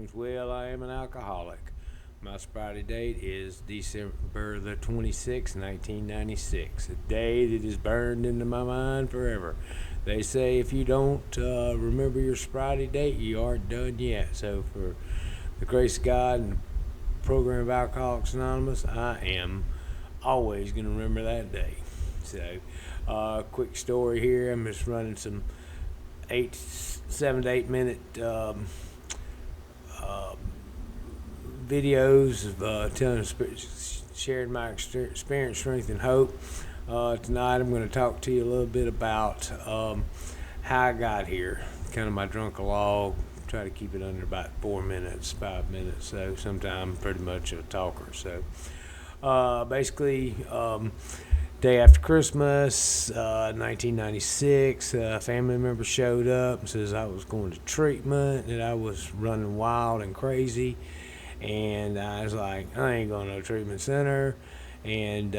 name's Will. I am an alcoholic. My sobriety date is December the 26th, 1996, a day that is burned into my mind forever. They say if you don't remember your sobriety date, you aren't done yet. So for the grace of God and the program of Alcoholics Anonymous, I am always going to remember that day. So, quick story here. I'm just running some 7 to 8 minute videos of sharing my experience, strength, and hope. Tonight I'm going to talk to you a little bit about how I got here, kind of my drunk log. Try to keep it under about 4 minutes, 5 minutes. So sometimes I'm pretty much a talker. So basically, day after Christmas, 1996, a family member showed up and says I was going to treatment, that I was running wild and crazy. And I was like, I ain't going to no treatment center. And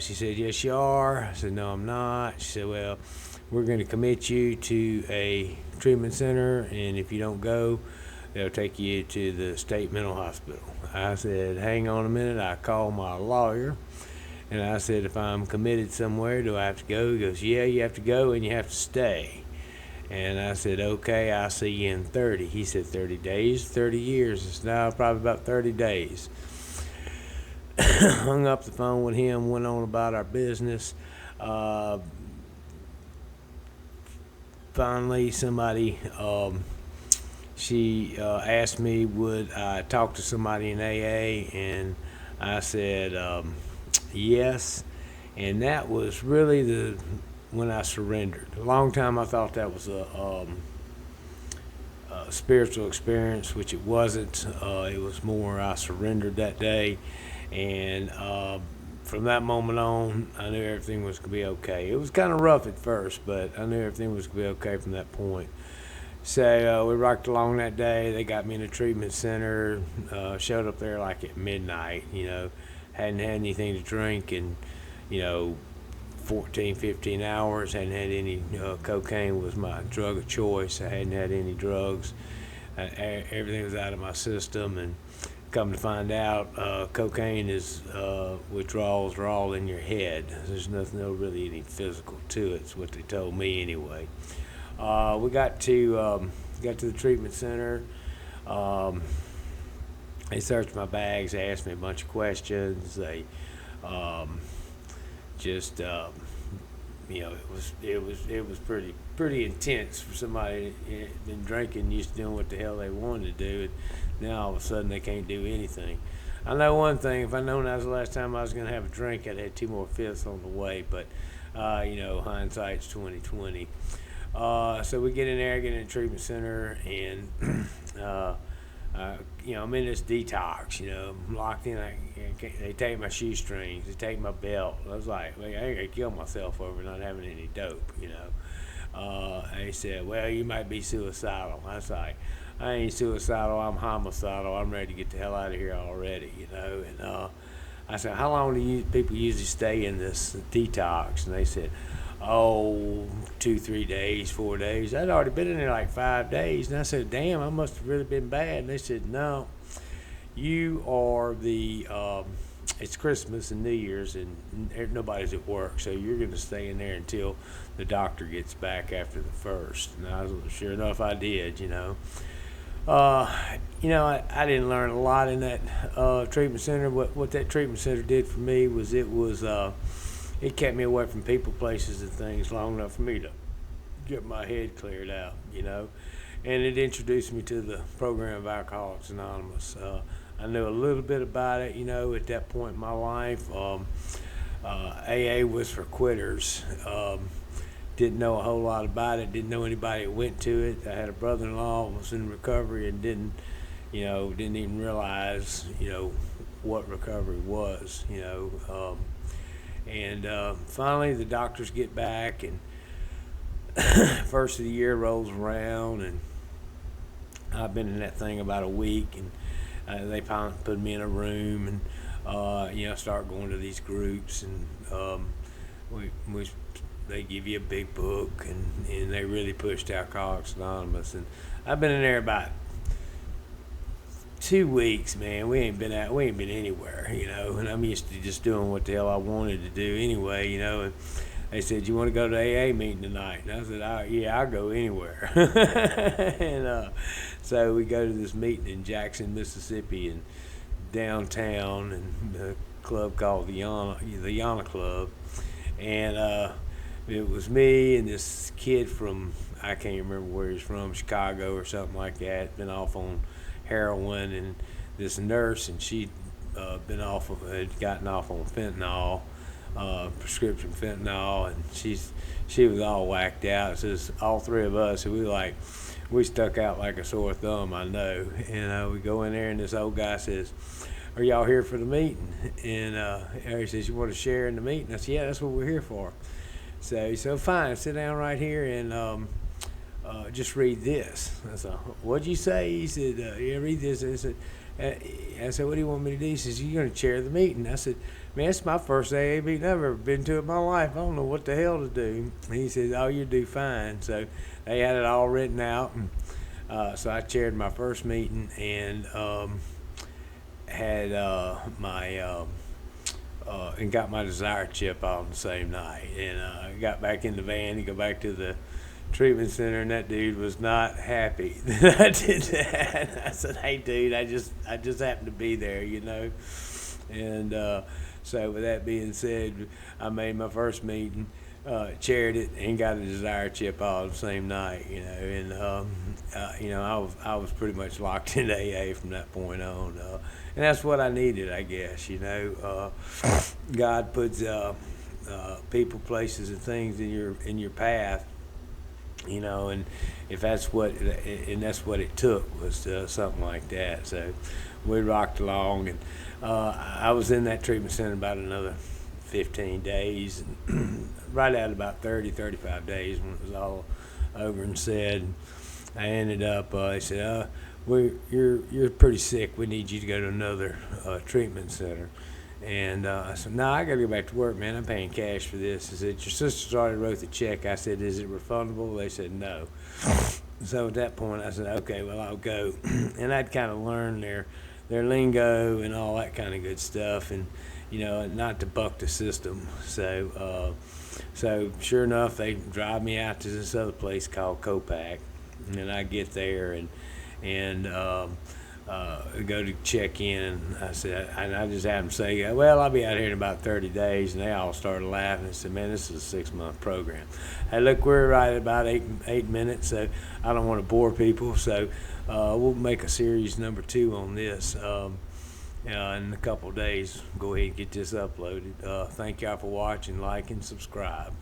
she said, yes, you are. I said, no, I'm not. She said, well, we're going to commit you to a treatment center, and if you don't go, they'll take you to the state mental hospital. I said, hang on a minute. I called my lawyer, and I said, if I'm committed somewhere, do I have to go? He goes, yeah, you have to go, and you have to stay. And I said, okay, I'll see you in 30. He said, 30 days, 30 years. It's now probably about 30 days. Hung up the phone with him, went on about our business. Finally, somebody, she asked me, would I talk to somebody in AA? And I said, yes. And that was really when I surrendered. A long time I thought that was a spiritual experience, which it wasn't. It was more I surrendered that day, and from that moment on, I knew everything was going to be okay. It was kind of rough at first, but I knew everything was going to be okay from that point. So we rocked along that day. They got me in a treatment center, showed up there like at midnight, hadn't had anything to drink in, 14, 15 hours, hadn't had any cocaine was my drug of choice. I hadn't had any drugs. Everything was out of my system, and come to find out, cocaine is withdrawals are all in your head. There's no really any physical to it. It's what they told me anyway. We got to the treatment center. They searched my bags. They asked me a bunch of questions. They it was pretty intense for somebody that been drinking, used to doing what the hell they wanted to do, and now all of a sudden they can't do anything. I know one thing: if I'd known that was the last time I was going to have a drink, I'd had 2 more fifths on the way. But hindsight's 20/20. So we get in there, get in the treatment center, and I'm in this detox. I'm locked in. They take my shoestrings, they take my belt. I was like, I ain't gonna kill myself over not having any dope. They said, well, you might be suicidal. I was like, I ain't suicidal. I'm homicidal. I'm ready to get the hell out of here already. And I said, how long do people usually stay in this detox? And they said, 2, 3 days, 4 days. I'd already been in there like 5 days, and I said, damn, I must have really been bad. And they said, no, you are it's Christmas and New Year's, and nobody's at work, so you're going to stay in there until the doctor gets back after the 1st. And I was, sure enough, I did. I didn't learn a lot in that treatment center. What that treatment center did for me was it kept me away from people, places, and things long enough for me to get my head cleared out, And it introduced me to the program of Alcoholics Anonymous. I knew a little bit about it, at that point in my life. AA was for quitters. Didn't know a whole lot about it. Didn't know anybody that went to it. I had a brother-in-law who was in recovery and didn't even realize, what recovery was, And finally, the doctors get back, and first of the year rolls around, and I've been in that thing about a week, and they finally put me in a room, and start going to these groups, and they give you a big book, and they really pushed Alcoholics Anonymous, and I've been in there about 2 weeks, man, we ain't been out, we ain't been anywhere, you know. And I'm used to just doing what the hell I wanted to do anyway, you know. And they said, "You want to go to the AA meeting tonight?" And I said, "Yeah, I'll go anywhere." And so we go to this meeting in Jackson, Mississippi, and downtown, and the club called the Yana Club, and it was me and this kid from, I can't remember where he's from, Chicago or something like that, been off on heroin, and this nurse, and she'd had gotten off on fentanyl, prescription fentanyl, and she was all whacked out. So it's all three of us, and we stuck out like a sore thumb, I know. And we go in there, and this old guy says, "Are y'all here for the meeting?" And Harry says, "You want to share in the meeting?" I said, "Yeah, that's what we're here for." So he said, "Fine, sit down right here and just read this." I said, "What'd you say?" He said, "Yeah, read this." I said, "What do you want me to do?" He says, "You're going to chair the meeting." I said, "Man, it's my first AA meeting I've ever been to in my life. I don't know what the hell to do." And he said, "Oh, you do fine." So they had it all written out. And so I chaired my first meeting and had and got my desire chip on the same night. And I got back in the van to go back to the treatment center, and that dude was not happy that I did that. I said, "Hey, dude, I just happened to be there, you know." And so with that being said, I made my first meeting, chaired it, and got a desire chip all the same night, you know. And you know, I was pretty much locked into AA from that point on, and that's what I needed, I guess. You know, God puts people, places, and things in your path. You know, and if that's what it took, was something like that. So we rocked along, and I was in that treatment center about another 15 days, and right at about 35 days when it was all over and said. I ended up, they said, "You're pretty sick. We need you to go to another treatment center." And I said, "No, I got to go back to work, man. I'm paying cash for this." I said, "Your sister's already wrote the check." I said, "Is it refundable?" They said, "No." So at that point, I said, "Okay, well, I'll go." And I'd kind of learned their lingo and all that kind of good stuff, and you know, not to buck the system. So sure enough, they drive me out to this other place called Copac, and I get there and go to check in, and I said, and I just had them say, "Well, I'll be out here in about 30 days," and they all started laughing and said, "Man, this is a 6-month program." Hey, look, we're right at about eight minutes, so I don't want to bore people, so we'll make a series number 2 on this in a couple of days. Go ahead and get this uploaded. Thank y'all for watching, like, and subscribe.